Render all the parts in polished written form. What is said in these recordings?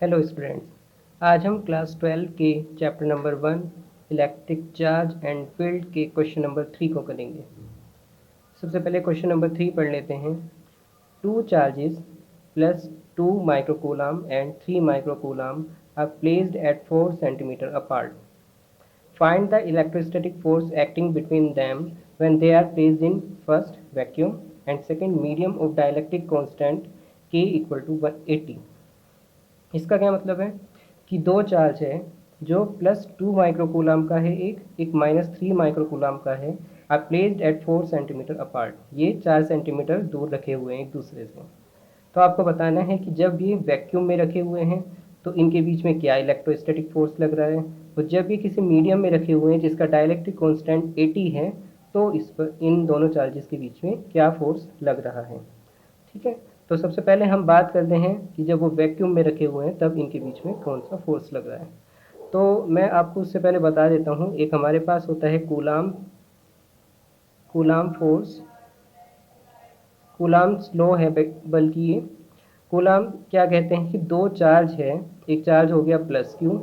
Hello students, आज हम class 12 के chapter number 1 electric charge and field के क्वेश्चन नंबर 3 को करेंगे। सबसे पहले क्वेश्चन नंबर 3 पढ़ लेते हैं। Two charges plus 2 microcoulomb and 3 microcoulomb are placed at 4 centimetre apart. Find the electrostatic force acting between them when they are placed in first vacuum and second medium of dielectric constant K equal to 180। इसका क्या मतलब है कि दो charge है जो +2 microcoulomb का है, एक -3 माइक्रोकूलम का है, are placed at 4 centimetre apart. ये 4 सेंटीमीटर दूर रखे हुए हैं एक दूसरे से। तो आपको बताना है कि जब ये वैक्यूम में रखे हुए हैं तो इनके बीच में क्या इलेक्ट्रोस्टैटिक फोर्स लग रहा है, और जब ये किसी मीडियम में रखे हुए हैं जिसका डाइलेक्ट्रिक कांस्टेंट 80 है तो इस पर इन दोनों चार्जेस के बीच में क्या फोर्स लग रहा है। ठीक है, तो सबसे पहले हम बात करते हैं कि जब वो वैक्यूम में रखे हुए हैं तब इनके बीच में कौन सा फोर्स लग रहा है। तो मैं आपको उससे पहले बता देता हूँ, एक हमारे पास होता है coulomb coulomb force. Coulomb law है, बल्कि ये कूलाम क्या कहते हैं कि दो चार्ज है, एक चार्ज हो गया +Q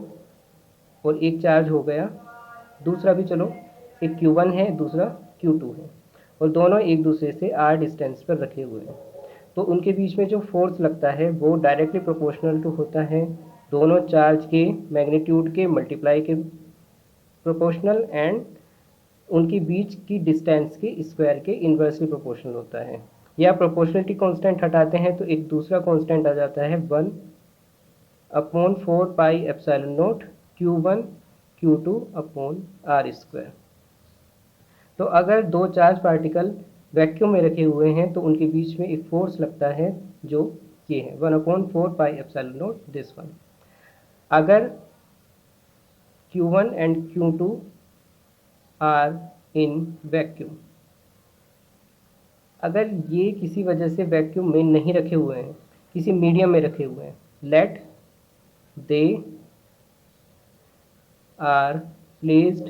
और एक चार्ज हो गया दूसरा भी, चलो एक Q1 है दूसरा Q2 है, और दोनों एक दूसरे से r डिस्टेंस पर रखे हुए हैं। तो उनके बीच में जो फोर्स लगता है वो डायरेक्टली प्रोपोर्शनल टू होता है दोनों चार्ज के मैग्नीट्यूड के मल्टीप्लाई के प्रोपोर्शनल, एंड उनके बीच की डिस्टेंस के स्क्वायर के इन्वर्सली प्रोपोर्शनल होता है। या प्रोपोर्शनलिटी कांस्टेंट हटाते हैं तो एक दूसरा कांस्टेंट आ जाता है 1/4πε0 Q1 Q2 अपॉन r²। तो अगर दो चार्ज पार्टिकल वैक्यूम में रखे हुए हैं तो उनके बीच में एक फोर्स लगता है जो ये है 1/4πε0 दिस वन। अगर Q1 and Q2 are in vacuum, अगर ये किसी वजह से वैक्यूम में नहीं रखे हुए हैं, किसी मीडियम में रखे हुए हैं, let they are placed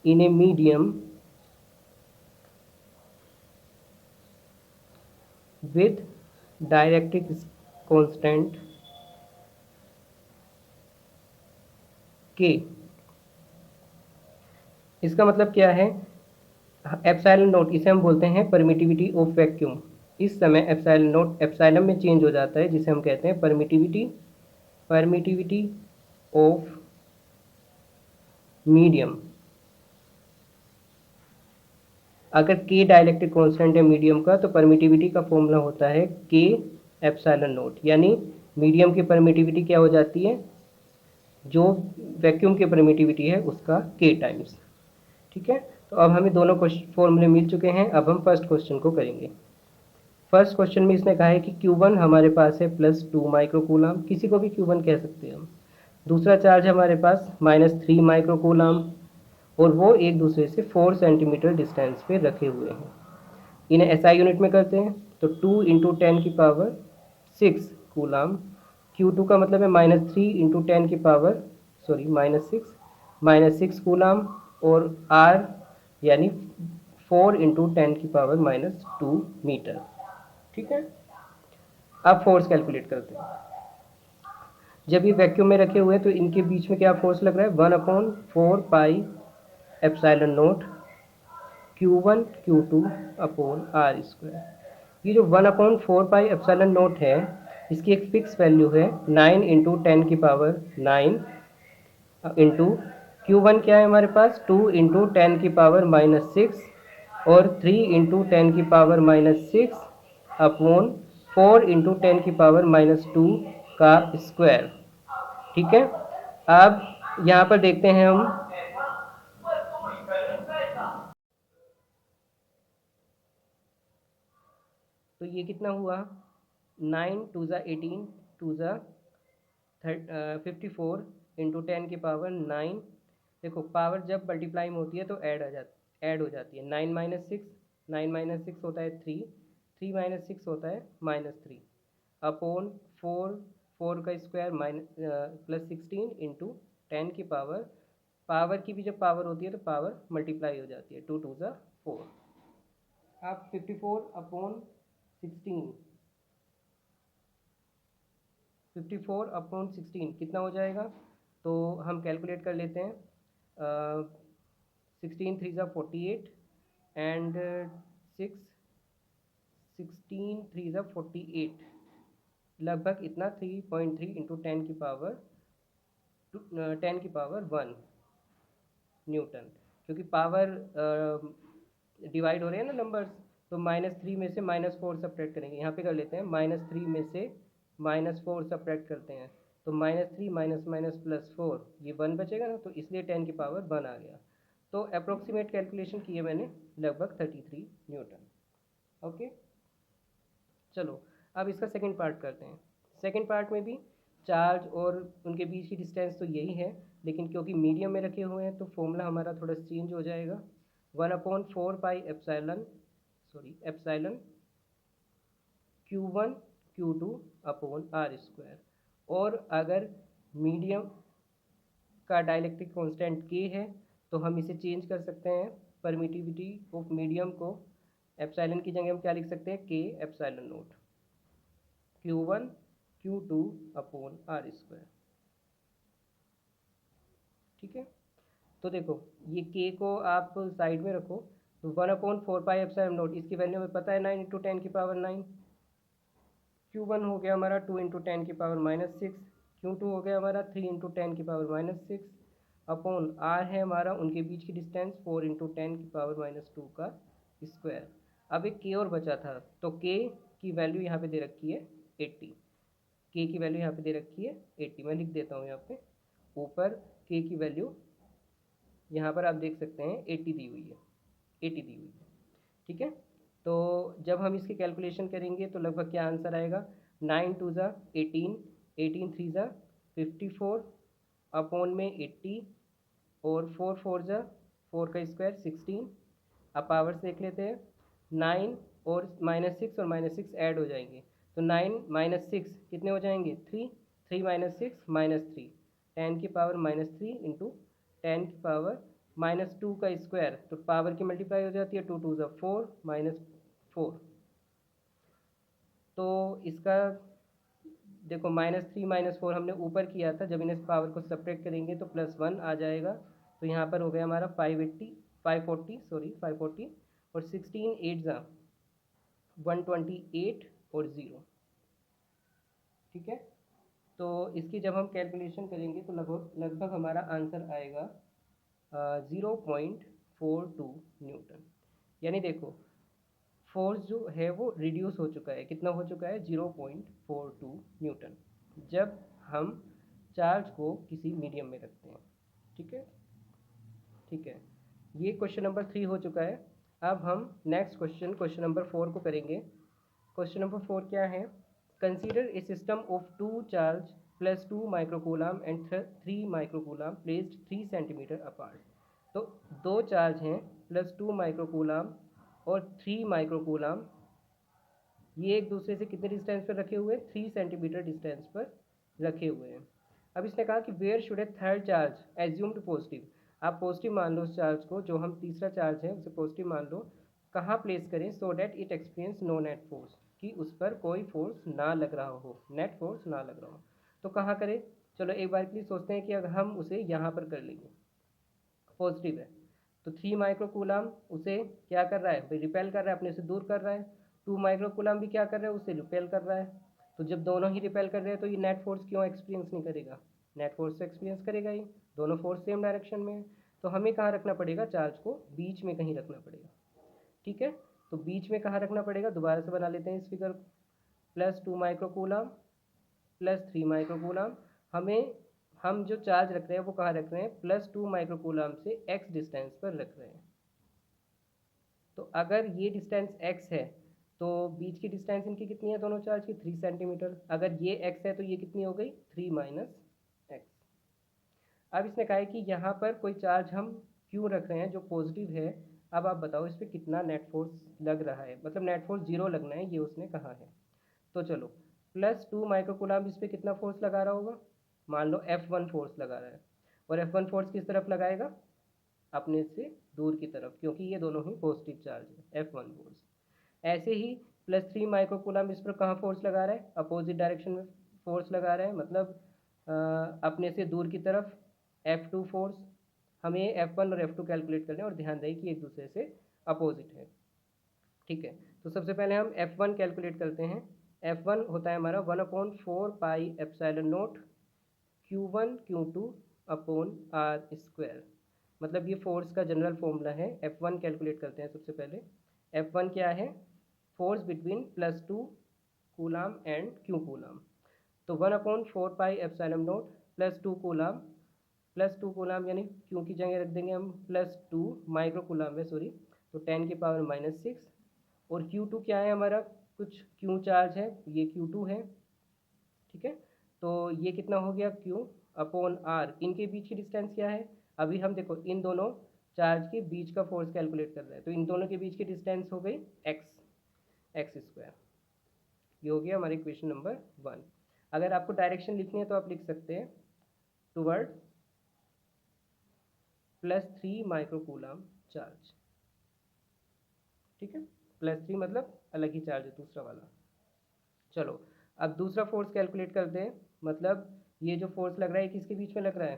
in a medium with dielectric constant K। इसका मतलब क्या है, एप्सिलॉन नोट इसे हम बोलते हैं परमिटिविटी ऑफ वैक्यूम। इस समय एप्सिलॉन नोट एप्सिलॉन में चेंज हो जाता है जिसे हम कहते हैं परमिटिविटी ऑफ मीडियम। अगर K डाइलेक्ट्रिक कांस्टेंट है मीडियम का तो परमिटिविटी का फॉर्मूला होता है K एप्सिलॉन नोट, यानी मीडियम की परमिटिविटी क्या हो जाती है, जो वैक्यूम की परमिटिविटी है उसका K टाइम्स। ठीक है, तो अब हमें दोनों फॉर्मूले मिल चुके हैं। अब हम फर्स्ट क्वेश्चन को करेंगे। फर्स्ट क्वेश्चन में इसने कहा है कि Q1 हमारे पास है +2 माइक्रोकूलम, किसी को भी Q1 कह सकते हैं हम। दूसरा चार्ज हमारे पास -3 माइक्रोकूलम, और वो एक दूसरे से 4 सेंटीमीटर डिस्टेंस पे रखे हुए हैं। इन्हें SI यूनिट में करते हैं तो 2 × 10⁶ कूलम। Q2 का मतलब है -3 × 10⁻6 कूलम, और R यानी 4 × 10⁻2 मीटर। ठीक है, अब फोर्स कैलकुलेट करते हैं। जब ये वैक्यूम में रखे हुए हैं तो इनके बीच में क्या फोर्स लग रहा है, 1/4πε0 Q1 Q2 अपॉन r²। ये जो 1/4πε0 है इसकी एक फिक्स वैल्यू है 9 × 10⁹ इंटू Q1 क्या है हमारे पास 2 × 10⁻6 और 3 × 10⁻6 अपॉन 4 × 10⁻2 का स्क्वायर। ठीक है, अब यहाँ पर देखते हैं हम, तो ये कितना हुआ, 9 2 ज़ा 18 2 ज़ा 54 × 10⁻9। देखो पावर जब मल्टीप्लाई में होती है तो ऐड हो जाती है। 9 - 6 होता है 3, 3 - 6 होता है -3 अपॉन 4, 4 का स्क्वायर +16 इंटू 10 की पावर की भी जब पावर होती है तो पावर मल्टीप्लाई हो जाती है, 2 2 ज़ा 4। अब 54 अपॉन 16 54/16 कितना हो जाएगा? तो हम कैलकुलेट कर लेते हैं। 16 3 48 एंड 16 3 48, लगभग इतना 3.3 इंटू 10 की पावर 1 न्यूटन। क्योंकि पावर डिवाइड हो रहे हैं ना नंबर्स, तो -3 में से -4 सब्ट्रैक्ट करेंगे। यहाँ पे कर लेते हैं -3 में से -4 सब्ट्रैक्ट करते हैं, तो -3 माइनस माइनस प्लस 4, ये 1 बचेगा ना, तो इसलिए 10 की पावर 1 आ गया। तो अप्रोक्सीमेट कैलकुलेशन किए मैंने, लगभग 33 न्यूटन। ओके, चलो अब इसका सेकंड पार्ट करते हैं। सेकंड पार्ट में भी चार्ज और उनके बीच की डिस्टेंस तो यही है, लेकिन क्योंकि मीडियम में रखे हुए हैं तो फॉर्मूला हमारा थोड़ा चेंज हो जाएगा। 1/4 pi epsilon Q1 Q2 upon R²। और अगर मीडियम का डाइलेक्ट्रिक कांस्टेंट K है तो हम इसे चेंज कर सकते हैं, परमिटिविटी ऑफ मीडियम को। एप्सिलॉन की जगह हम क्या लिख सकते हैं? K epsilon note Q1 Q2 upon R²। ठीक है, तो देखो ये K को आप साइड में रखो, तो 1/4 पाई एप्सिलॉन नोट, इसकी वैल्यू हमें पता है 9 इंटू 10 की पावर 9। Q1 हो गया हमारा 2 इंटू 10 की पावर -6, Q2 हो गया हमारा 3 इंटू 10 की पावर-6, अपॉन R है हमारा उनके बीच की डिस्टेंस 4 इंटू 10 की पावर-2 का स्क्वायर। अब एक K और बचा था, तो K की वैल्यू यहाँ पे दे रखी है 80। K की वैल्यू यहाँ पे दे रखी है 80, मैं लिख देता हूँ यहाँ पे ऊपर। K की वैल्यू यहाँ पर आप देख सकते हैं 80 दी हुई है, 80 दी हुई है। ठीक है, तो जब हम इसकी कैलकुलेशन करेंगे तो लगभग क्या आंसर आएगा? 9 2 ज़ा 18, 18 3 ज़ा 54 अपॉन में 80, और 4 4 ज़ा 4 का स्क्वायर 16। अब पावर्स देख लेते हैं। 9 और -6 और -6 ऐड हो जाएंगे, तो 9 -6 कितने हो जाएंगे? 3, 3 -6 -3, 10 की पावर-3 इंटू 10 की पावर-2 का स्क्वायर, तो पावर की मल्टीप्लाई हो जाती है, 2 2 ज़ा 4 -4। तो इसका देखो -3 -4 हमने ऊपर किया था, जब इन्हें पावर को सब्ट्रैक्ट करेंगे तो +1 आ जाएगा। तो यहाँ पर हो गया हमारा 540 और 16 8 ज़ा 128 और 0। ठीक है, तो इसकी जब हम कैलकुलेशन करेंगे तो लगभग लगभग हमारा आंसर आएगा 0.42 न्यूटन। यानी देखो फोर्स जो है वो रिड्यूस हो चुका है, कितना हो चुका है? 0.42 न्यूटन, जब हम चार्ज को किसी मीडियम में रखते हैं। ठीक है, ठीक है, ये क्वेश्चन नंबर 3 हो चुका है। अब हम नेक्स्ट क्वेश्चन नंबर 4 को करेंगे। क्वेश्चन नंबर 4 क्या है? Consider a system of 2 charge +2 microcoulomb and 3 microcoulomb placed 3 centimetre apart. तो दो चार्ज हैं +2 माइक्रोकूलम और 3 माइक्रोकूलम, ये एक दूसरे से कितने डिस्टेंस पर रखे हुए हैं? 3 सेंटीमीटर डिस्टेंस पर रखे हुए हैं। अब इसने कहा कि where should a third charge assumed positive. आप पॉजिटिव मान लो उस चार्ज को, जो हम तीसरा चार्ज है उसे पॉजिटिव मान लो। कहाँ प्लेस करें? So that it experience no net force, कि उस पर कोई फोर्स ना लग रहा हो, नेट फोर्स ना लग रहा हो। तो कहाँ करें? चलो एक बार के लिए सोचते हैं कि अगर हम उसे यहाँ पर कर लेंगे, पॉजिटिव है, तो 3 माइक्रोकूलम उसे क्या कर रहा है? भाई रिपेल कर रहा है, अपने से दूर कर रहा है। 2 माइक्रोकूलम भी क्या कर रहा है? उसे रिपेल कर रहा है। तो जब दोनों ही रिपेल कर रहे हैं तो ये नेट फोर्स क्यों एक्सपीरियंस नहीं करेगा? नेट फोर्स तो एक्सपीरियंस करेगा ही, दोनों फोर्स सेम डायरेक्शन में है। तो हमें कहाँ रखना पड़ेगा? चार्ज को बीच में कहीं रखना पड़ेगा। ठीक है, तो बीच में कहाँ रखना पड़ेगा? दोबारा से बना लेते हैं इस फिगर को। +2 माइक्रोकूलम +3 माइक्रोकूलम, हमें हम जो चार्ज रख रहे हैं वो कहाँ रख रहे हैं? +2 माइक्रोकूलम से x डिस्टेंस पर रख रहे हैं। तो अगर ये डिस्टेंस x है तो बीच की डिस्टेंस इनकी कितनी है दोनों चार्ज की? 3 सेंटीमीटर। अगर ये x है तो ये कितनी हो गई? 3 - x। अब इसने कहा है कि यहाँ पर कोई चार्ज हम क्यों रख रहे हैं जो पॉजिटिव है। अब आप बताओ इस पर कितना नेट फोर्स लग रहा है, मतलब नेट फोर्स 0 लगना है, ये उसने कहा है। तो चलो +2 माइक्रोकूलम इस पर कितना फोर्स लगा रहा होगा? मान लो F1 फोर्स लगा रहा है, और F1 फोर्स किस तरफ लगाएगा? अपने से दूर की तरफ, क्योंकि ये दोनों ही पॉजिटिव चार्ज है, F1 फोर्स। ऐसे ही +3 माइक्रोकूलम इस पर कहाँ फोर्स लगा रहा है? अपोजिट डायरेक्शन में फोर्स लगा रहा है, मतलब अपने से दूर की तरफ F2 फोर्स। हमें F1 और F2 कैलकुलेट करने और ध्यान दें कि एक दूसरे से अपोजिट है। ठीक है, तो सबसे पहले हम F1 कैलकुलेट करते हैं। F1 होता है हमारा 1/4 pi epsilon naught Q1 Q2 upon R square. मतलब ये फोर्स का जनरल फॉर्मूला है। F1 कैलकुलेट करते हैं सबसे पहले। F1 क्या है? Force between +2 coulomb and Q coulomb. तो 1/4 पाई एप्सिलॉन नॉट +2 कूलाम यानी क्यू की जगह रख देंगे हम +2 माइक्रो कूलाम है, सॉरी, तो 10⁻⁻⁶। और Q2 क्या है हमारा? कुछ Q चार्ज है, ये Q2 है। ठीक है, तो ये कितना हो गया? Q upon R. इनके बीच की डिस्टेंस क्या है? अभी हम देखो इन दोनों चार्ज के बीच का फोर्स कैलकुलेट कर रहे हैं, तो इन दोनों के बीच की डिस्टेंस हो गई एक्स स्क्वायर। ये हो गया हमारी इक्वेशन नंबर 1। अगर आपको डायरेक्शन लिखनी है तो आप लिख सकते हैं टुवर्ड +3 माइक्रो कूलाम चार्ज। ठीक है, +3 मतलब अलग ही चार्ज है दूसरा वाला। चलो, अब दूसरा फोर्स कैलकुलेट करते हैं। मतलब ये जो फोर्स लग रहा है किसके बीच में लग रहा है?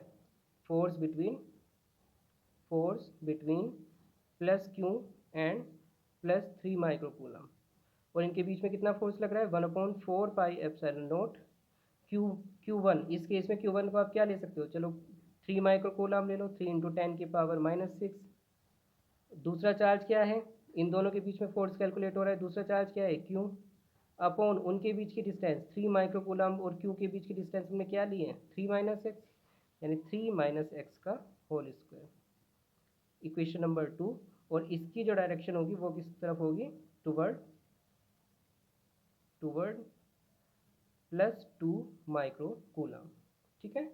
Force between +Q and +3 micro coulomb. और इनके बीच में कितना फोर्स लग रहा है? 1/4 पाई एप्सिलॉन नॉट Q1। इस केस में Q1 को आप क्या ले सकते हो? चलो 3 माइक्रो कूलम ले लो, 3 × 10⁻⁻⁶। दूसरा चार्ज क्या है? इन दोनों के बीच में फोर्स कैलकुलेट हो रहा है, दूसरा चार्ज क्या है? Q अपॉन उनके बीच की डिस्टेंस 3 माइक्रो कूलम और Q के बीच की डिस्टेंस हमने क्या ली है? 3 - x, यानी 3 - x का होल स्क्वायर। Equation number 2। और इसकी जो डायरेक्शन होगी वो किस तरफ होगी? Toward +2 micro coulomb. ठीक है,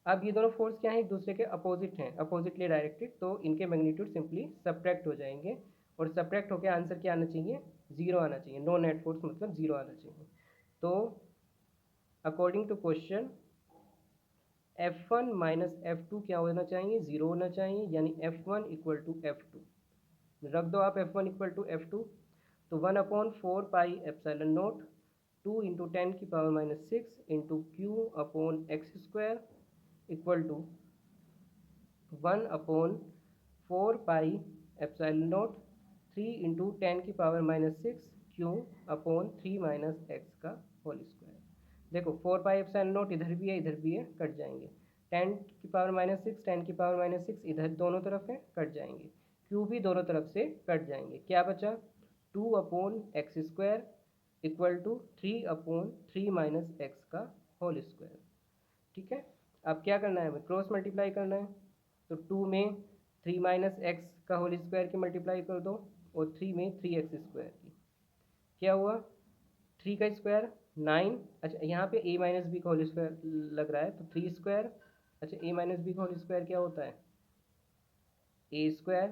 अब ये दोनों फोर्स क्या है? एक दूसरे के अपोजिट हैं, अपोजिटली डायरेक्टेड, तो इनके मैग्नीट्यूड सिंपली सब्ट्रैक्ट हो जाएंगे। और सब्ट्रैक्ट होकर आंसर क्या आना चाहिए? 0 आना चाहिए। नो नेट फोर्स मतलब 0 आना चाहिए। तो according to question F1 - F2 क्या होना चाहिए? 0 होना चाहिए, यानी F1 = F2। रख दो आप F1 = F2। तो 1/4 pi epsilon naught 2 × 10⁻⁻⁶ into Q अपॉन x square equal to 1/4 pi epsilon naught 3 × 10⁻⁻⁶ Q upon 3 - x का होल स्क्वायर। देखो 4 पाई एप्सिलॉन नॉट इधर भी है इधर भी है, कट जाएंगे। 10⁻⁻⁶ 10⁻⁻⁶ इधर दोनों तरफ है, कट जाएंगे। Q भी दोनों तरफ से कट जाएंगे। क्या बचा? 2/x square equal to 3/3 - x का होल स्क्वायर। ठीक है, अब क्या करना है? हमें क्रॉस मल्टीप्लाई करना है। तो 2 में 3 - x का होल स्क्वायर की मल्टीप्लाई कर दो और 3 में 3x स्क्वायर की। क्या हुआ? 3 का स्क्वायर 9। अच्छा, यहाँ पे a - b का होल स्क्वायर लग रहा है, तो 3 स्क्वायर। अच्छा, a - b का होल स्क्वायर क्या होता है? a square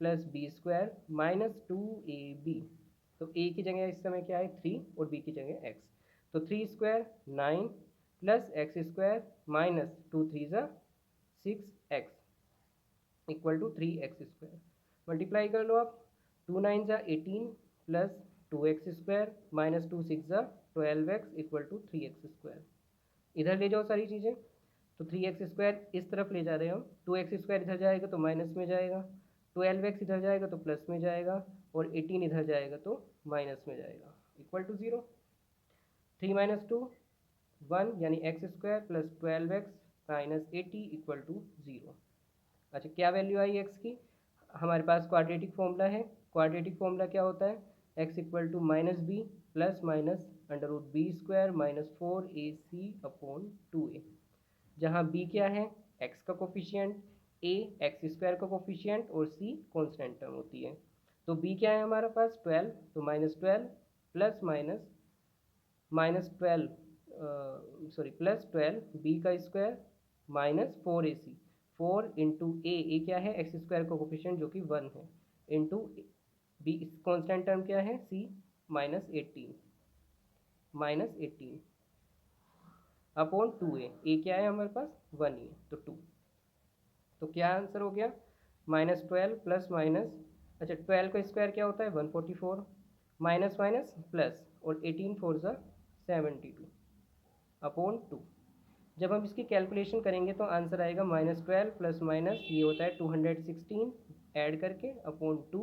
plus b square -2ab। तो a की जगह इस समय क्या है? 3 और b की जगह x। तो 3 square 9 plus x square -2 × 3 = 6x equal to 3x square. Multiply कर लो आप। 2 9 = 18 plus 2x square -2 6 = 12x equal to 3x square. इधर ले जाओ सारी चीज़ें। तो 3x स्क्वायर इस तरफ ले जा रहे हैं हम, 2x स्क्वायर इधर जाएगा तो माइनस में जाएगा, 12x इधर जाएगा तो प्लस में जाएगा, और 18 इधर जाएगा तो माइनस में जाएगा, इक्वल टू 0। 3 - 2 1, यानी x square plus 12x minus 80 equal to 0। अच्छा, क्या वैल्यू आई x की? हमारे पास क्वाड्रेटिक फॉर्मूला है। क्वाड्रेटिक फॉर्मूला क्या होता है? x equal to -b plus minus √b² -4ac/2a, जहाँ b क्या है? x का कोफिशिएंट, a x स्क्वायर का कोफिशिएंट और c कांस्टेंट टर्म होती है। तो b क्या है हमारे पास? 12, तो -12 प्लस +12 b का स्क्वायर -4ac। 4 इंटू ए क्या है? x स्क्वायर का कोफिशिएंट जो कि 1 है, इंटू बी कांस्टेंट टर्म क्या है? c -18 upon 2a। ए क्या है हमारे पास? 1 ही है, तो 2। तो क्या आंसर हो गया? -12 प्लस माइनस, अच्छा 12 का स्क्वायर क्या होता है? 144, माइनस माइनस प्लस, और 18 4 = 72 अपॉन 2। जब हम इसकी कैलकुलेशन करेंगे तो आंसर आएगा -12 प्लस माइनस ये होता है 216 ऐड करके अपॉन 2।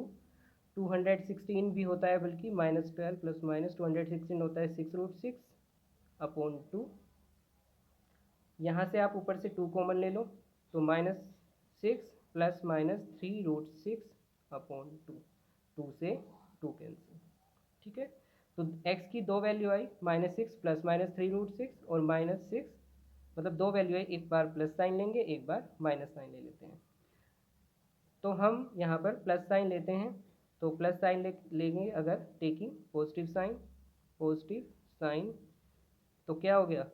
216 भी होता है बल्कि -12 प्लस माइनस 216 होता है 6√6 अपॉन 2। यहाँ से आप ऊपर से 2 कॉमन ले लो तो -6 प्लस माइनस 3√6 अपॉन 2। 2 से 2 कैंसिल। ठीक है, तो x की दो वैल्यू आई -6 प्लस माइनस 3√6 और -6, मतलब दो वैल्यू आई, एक बार प्लस साइन लेंगे एक बार माइनस साइन ले लेते हैं। तो हम यहाँ पर प्लस साइन लेते हैं तो प्लस साइन लेंगे अगर टेकिंग पॉजिटिव साइन तो क्या हो गया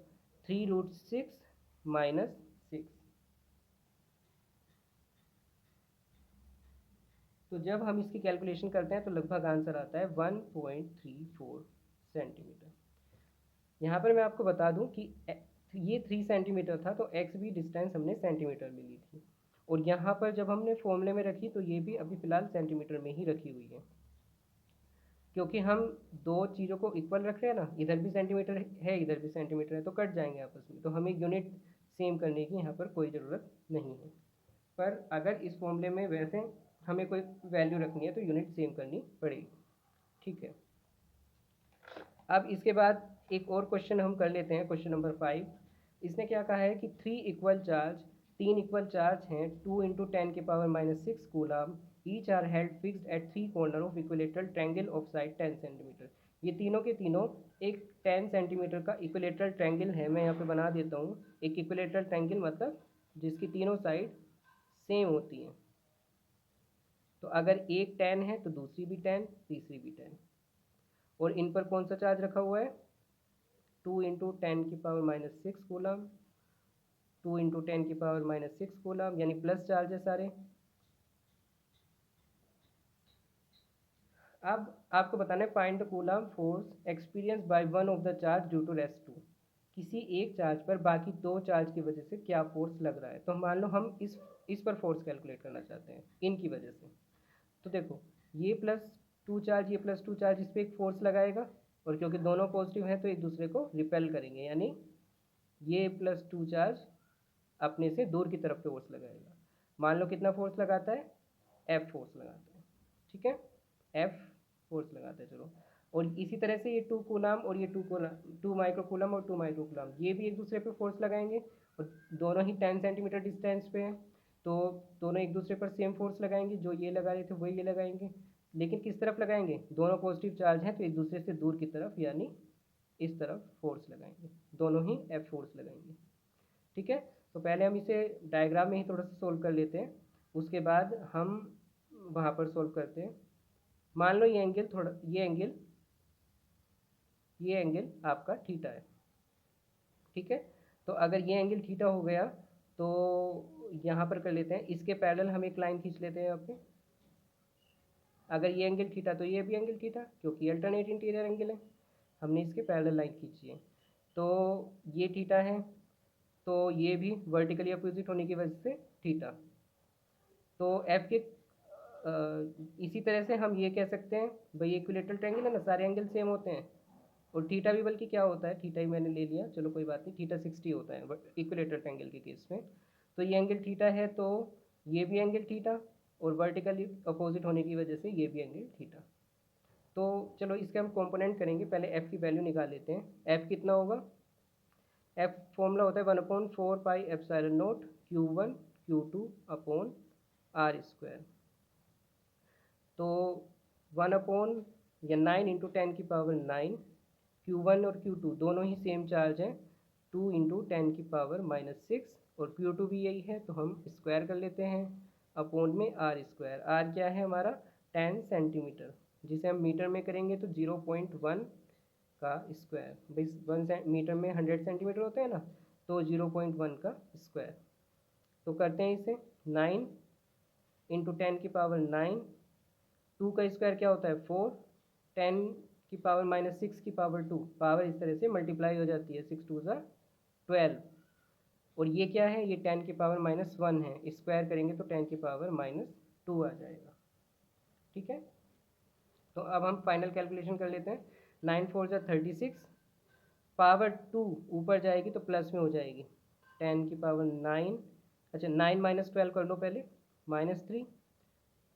3√6 माइनस 6। तो जब हम इसकी कैलकुलेशन करते हैं तो लगभग आंसर आता है 1.34 सेंटीमीटर। यहाँ पर मैं आपको बता दूं कि ये 3 सेंटीमीटर था तो एक्स भी डिस्टेंस हमने सेंटीमीटर में ली थी, और यहाँ पर जब हमने फॉर्मूले में रखी तो ये भी अभी फ़िलहाल सेंटीमीटर में ही रखी हुई है, क्योंकि हम दो चीज़ों को इक्वल रख रहे हैं ना, इधर भी सेंटीमीटर है इधर भी सेंटीमीटर है तो कट जाएंगे आपस में, तो हमें यूनिट सेम करने की यहाँ पर कोई ज़रूरत नहीं है। पर अगर इस फॉर्मूले में वैसे हमें कोई वैल्यू रखनी है तो यूनिट सेम करनी पड़ेगी। ठीक है, अब इसके बाद एक और क्वेश्चन हम कर लेते हैं, क्वेश्चन नंबर 5। इसने क्या कहा है कि 3 इक्वल चार्ज हैं 2 into 10⁻⁻6 coulomb each are held fixed at 3 corner of equilateral triangle of side 10 centimetre. ये तीनों के तीनों एक 10 सेंटीमीटर का इक्विलेटरल ट्रायंगल है। मैं यहाँ पे बना देता हूँ, एक इक्विलेटरल ट्रायंगल मतलब जिसकी तीनों साइड सेम होती हैं। तो अगर एक 10 है तो दूसरी भी 10, तीसरी भी 10, और इन पर कौन सा चार्ज रखा हुआ है 2 इंटू 10⁻⁻6 कूलम, 2 इंटू 10⁻⁻6 कूलम, यानी प्लस चार्ज है सारे। अब आपको बताना है find the coulomb force experience by one of the charge due to rest 2। किसी एक चार्ज पर बाकी दो चार्ज की वजह से क्या फोर्स लग रहा है। तो मान लो हम इस पर फोर्स कैलकुलेट करना चाहते हैं इनकी वजह से। तो देखो ये +2 चार्ज ये +2 चार्ज इस पर एक फोर्स लगाएगा, और क्योंकि दोनों पॉजिटिव हैं तो एक दूसरे को रिपेल करेंगे, यानी ये +2 चार्ज अपने से दूर की तरफ फोर्स लगाएगा। मान लो कितना फोर्स लगाता है F फोर्स लगाता है। ठीक है, F फोर्स लगाता है चलो। और इसी तरह से ये 2 कूलम और ये 2 माइक्रो कूलम और 2 माइक्रो कूलम ये भी एक दूसरे पे फोर्स लगाएंगे, और दोनों ही 10 सेंटीमीटर डिस्टेंस पे हैं तो दोनों एक दूसरे पर सेम फोर्स लगाएंगे। जो ये लगा रहे थे वही ये लगाएंगे, लेकिन किस तरफ लगाएंगे, दोनों पॉजिटिव चार्ज हैं तो एक दूसरे से दूर की तरफ, यानी इस तरफ फोर्स लगाएंगे, दोनों ही F फोर्स लगाएंगे। ठीक है, तो पहले हम इसे डायग्राम में ही थोड़ा सा सोल्व कर लेते हैं, उसके बाद हम वहाँ पर सोल्व करते हैं। मान लो ये एंगल आपका थीटा है। ठीक है, तो अगर ये एंगल थीटा हो गया तो यहाँ पर कर लेते हैं, इसके पैरेलल हम एक लाइन खींच लेते हैं यहाँ पे। अगर ये एंगल थीटा तो ये भी एंगल थीटा, क्योंकि अल्टरनेट इंटीरियर एंगल है, हमने इसके पैरेलल लाइन खींची है। तो ये थीटा है तो ये भी वर्टिकली अपोजिट होने की वजह से थीटा। तो एफ के इसी तरह से हम ये कह सकते हैं भाई इक्विलेटरल ट्रायंगल है ना, सारे एंगल सेम होते हैं, और थीटा भी बल्कि क्या होता है, थीटा ही मैंने ले लिया, चलो कोई बात नहीं, थीटा 60 होता है इक्विलेटरल ट्रायंगल के केस में। तो ये एंगल थीटा है तो ये भी एंगल थीटा, और वर्टिकली अपोजिट होने की वजह से ये भी एंगल थीटा। तो चलो इसके हम कंपोनेंट करेंगे, पहले एफ की वैल्यू निकाल लेते हैं। एफ कितना होगा, एफ फॉर्मूला होता है 1/4πε0 Q1 Q2 अपॉन R²। तो 9 इंटू 10⁻9, Q1 और Q2 दोनों ही सेम चार्ज हैं, 2 इंटू 10⁻⁻6, और Q2 भी यही है तो हम स्क्वायर कर लेते हैं अपॉन में R²। R क्या है हमारा 10 सेंटीमीटर, जिसे हम मीटर में करेंगे तो 0.1 का स्क्वायर, भाई 1 मीटर में 100 सेंटीमीटर होता है ना, तो 0.1 का स्क्वायर। तो करते हैं इसे 9 इंटू 10⁻9, 2 का स्क्वायर क्या होता है 4, 10⁻⁻6 की पावर 2, पावर इस तरह से मल्टीप्लाई हो जाती है, 6 2 12, और ये क्या है, ये 10⁻⁻1 है, स्क्वायर करेंगे तो 10⁻⁻2 आ जाएगा। ठीक है, तो अब हम फाइनल कैलकुलेशन कर लेते हैं। 9 4 36, पावर 2 ऊपर जाएगी तो प्लस में हो जाएगी, 10 की पावर 9, अच्छा 9 माइनस 12 कर लो पहले, -3,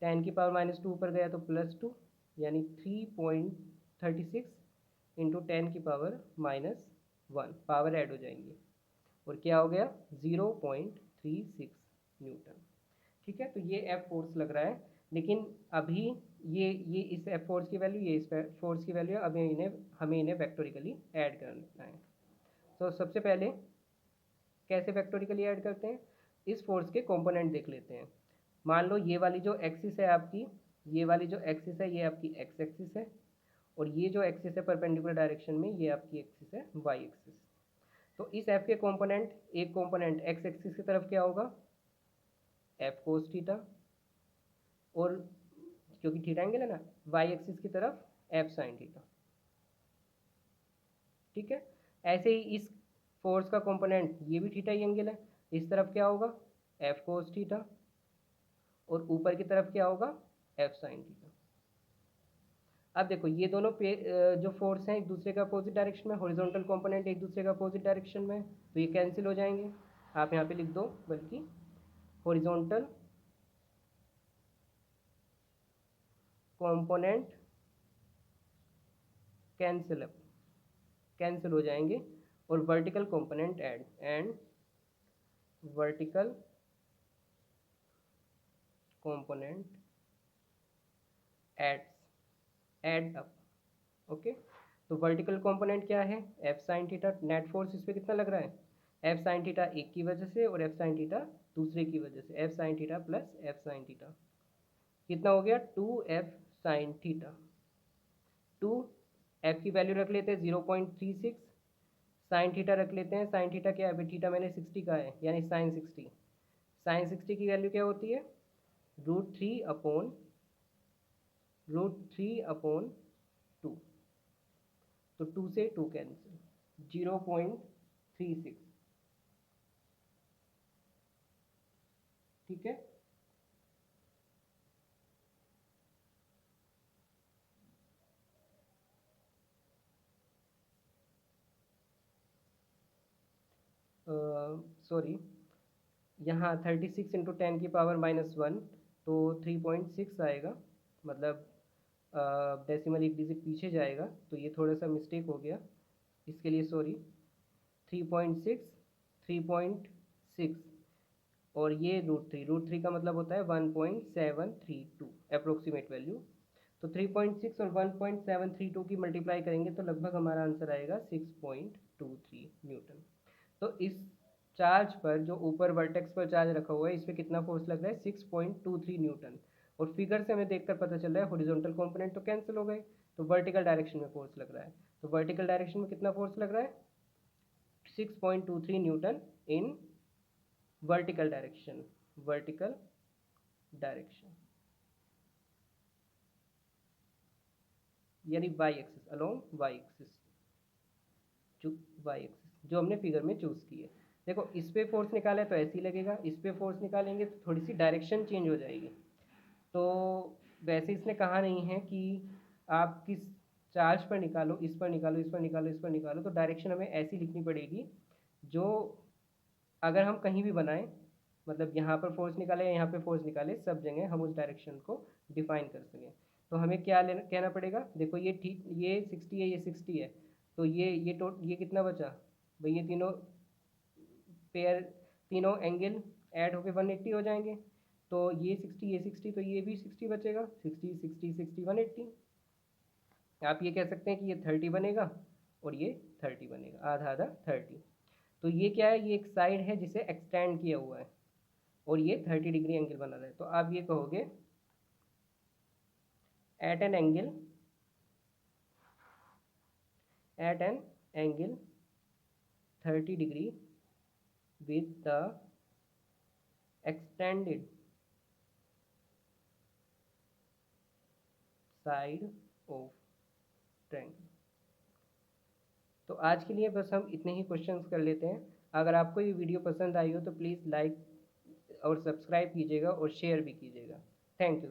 10 की पावर -2 ऊपर गया तो +2, यानी 3.36 इंटू 10 की पावर -1, पावर ऐड हो जाएंगी और क्या हो गया 0.36 न्यूटन। ठीक है, तो ये एफ फोर्स लग रहा है, लेकिन अभी ये इस एफ फोर्स की वैल्यू, ये इस फोर्स की वैल्यू, अभी हमें इन्हें वेक्टोरिकली ऐड करना है। तो सबसे पहले कैसे वेक्टोरिकली ऐड करते हैं, इस फोर्स के कंपोनेंट देख लेते हैं। मान लो ये वाली जो एक्सिस है आपकी, ये वाली जो एक्सिस है ये आपकी एक्स एक्सिस है, और ये जो एक्सिस है परपेंडिकुलर डायरेक्शन में ये आपकी एक्सिस है वाई एक्सिस। तो इस एफ के कंपोनेंट, एक कंपोनेंट एक्स एक्सिस की तरफ क्या होगा, एफ कोस थीटा, और क्योंकि थीटा एंगल है ना, वाई एक्सिस की तरफ एफ साइन थीटा। ठीक है, ऐसे ही इस फोर्स का कंपोनेंट ये भी थीटा ही एंगल है, इस तरफ क्या होगा एफ कोस थीटा, और ऊपर की तरफ क्या होगा एफ साइन थीटा। अब देखो ये दोनों जो फोर्स हैं एक दूसरे का अपोजिट डायरेक्शन में, हॉरिजॉन्टल कंपोनेंट एक दूसरे का अपोजिट डायरेक्शन में, तो ये कैंसिल हो जाएंगे। आप यहाँ पे लिख दो, बल्कि हॉरिजॉन्टल कंपोनेंट कैंसिल हो जाएंगे, और vertical component add, and vertical component add up. Okay, तो वर्टिकल कंपोनेंट क्या है F sine theta, net force इस पर कितना लग रहा है एफ साइन थीटा एक की वजह से और एफ साइन थीटा दूसरे की वजह से, F sine theta plus F sine theta कितना हो गया 2f साइन थीटा। 2 एफ की वैल्यू रख लेते हैं 0.36, साइन थीटा रख लेते हैं, साइन थीटा क्या है अभी, थीटा मैंने 60 का है यानी साइन 60, साइन 60 की वैल्यू क्या होती है √3/2, तो 2 से 2 कैंसिल, 0.36। ठीक है, सॉरी, यहाँ 36 इंटू 10 की पावर -1, तो 3.6 आएगा, मतलब डेसिमल एक डिजिट पीछे जाएगा, तो ये थोड़ा सा मिस्टेक हो गया, इसके लिए सॉरी। 3.6 और ये √3 का मतलब होता है 1.732 अप्रोक्सीमेट वैल्यू। तो 3.6 और 1.732 की मल्टीप्लाई करेंगे तो लगभग हमारा आंसर आएगा 6.23 न्यूटन। तो इस चार्ज पर, जो ऊपर वर्टेक्स पर चार्ज रखा हुआ है, इस पर कितना फोर्स लग रहा है 6.23 न्यूटन, और फिगर से हमें देखकर पता चल रहा है हॉरिजॉन्टल कंपोनेंट तो कैंसिल हो गए, तो वर्टिकल डायरेक्शन में फोर्स लग रहा है, तो वर्टिकल डायरेक्शन में कितना फोर्स लग रहा है 6.23 newton in vertical direction, vertical direction यानी y axis, along y axis, y axis जो हमने फिगर में चूज की है। देखो इस पे फोर्स निकाला है तो ऐसे ही लगेगा, इस पे फोर्स निकालेंगे तो थोड़ी सी डायरेक्शन चेंज हो जाएगी। तो वैसे इसने कहा नहीं है कि आप किस चार्ज पर निकालो, इस पर निकालो, इस पर निकालो, इस पर निकालो, तो डायरेक्शन हमें ऐसी लिखनी पड़ेगी जो अगर हम कहीं भी बनाएं, मतलब यहाँ पर फोर्स निकाले या यहाँ पे फोर्स निकाले, सब जगह हम उस डायरेक्शन को डिफाइन कर सकें। तो हमें क्या लेना कहना पड़ेगा, देखो ये ठीक, ये 60 है, ये 60 है, तो ये कितना बचा भाई, ये तीनों पेयर, तीनों एंगल ऐड होके 180 हो जाएंगे, तो ये 60, ये 60, तो ये भी 60 बचेगा, 60 60 60 180। आप ये कह सकते हैं कि ये 30 बनेगा और ये 30 बनेगा, आधा आधा 30। तो ये क्या है, ये एक साइड है जिसे एक्सटेंड किया हुआ है और ये 30 डिग्री एंगल बना रहा है, तो आप ये कहोगे at an angle 30 degree with the extended side of triangle। तो आज के लिए बस हम इतने ही क्वेश्चंस कर लेते हैं। अगर आपको ये वीडियो पसंद आई हो तो प्लीज़ लाइक और सब्सक्राइब कीजिएगा और शेयर भी कीजिएगा। Thank you.